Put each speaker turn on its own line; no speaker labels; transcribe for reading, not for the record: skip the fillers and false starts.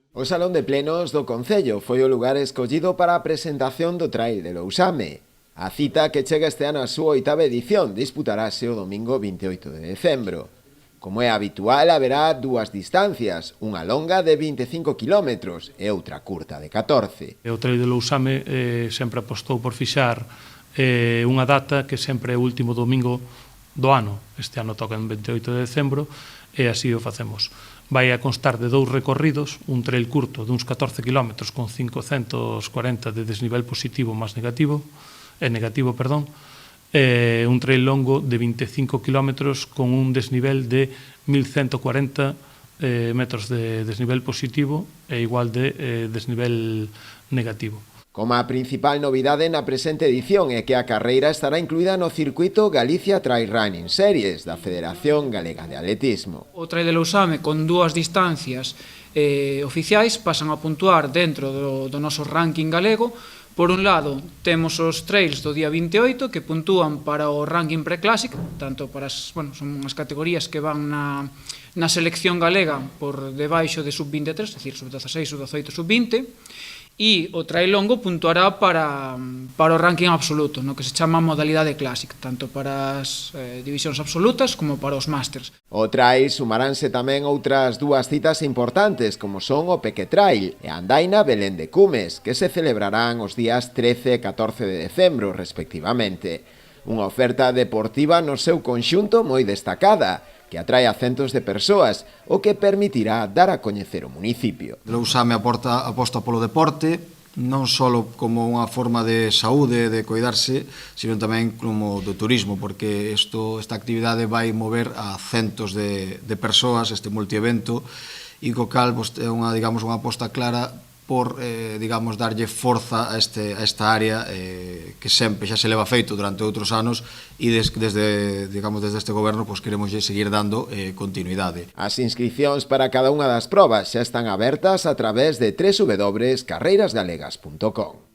O Salón de Plenos do Concello foi o lugar escollido para a presentación do Trail de Lousame. A cita, que chega este ano a súa 8ª edición, disputarase o domingo 28 de decembro. Como é habitual, haberá dúas distancias, unha longa de 25 km e outra curta de 14.
O Trail de Lousame sempre apostou por fixar unha data que sempre é o último domingo do ano. Este ano toca en 28 de decembro e así o facemos. Vai a constar de 2 recorridos, un trail curto de uns 14 km con 540 de desnivel positivo máis negativo, un trail longo de 25 km con un desnivel de 1140 metros de desnivel positivo e igual de desnivel negativo.
Como a principal novidade na presente edición é que a carreira estará incluída no circuito Galicia Trail Running Series da Federación Galega de Atletismo.
O Trail de Lousame, con dúas distancias oficiais, pasan a puntuar dentro do noso ranking galego. Por un lado, temos os trails do día 28 que puntúan para o ranking pre-classic, tanto para son as categorías que van na selección galega por debaixo de sub-23, é dicir, sub-16, sub-18, sub-20, e o trail longo puntuará para o ranking absoluto, no que se chama modalidade Classic, tanto para as divisións absolutas como para os Masters.
O trail sumaránse tamén outras dúas citas importantes, como son o Peque Trail e a Andaina Belén de Cumes, que se celebrarán os días 13 e 14 de decembro, respectivamente. Unha oferta deportiva no seu conxunto moi destacada, que atrae a centos de persoas, o que permitirá dar a coñecer o municipio.
Lousame aposta polo deporte, non só como unha forma de saúde, de coidarse, sino tamén como do turismo, porque esta actividade vai mover a centos de persoas, este multievento, e co cal é unha aposta clara por, darlle forza a esta área que sempre xa se leva feito durante outros anos e desde este goberno queremos seguir dando continuidade.
As inscricións para cada unha das probas xa están abertas a través de www.carreirasgalegas.com.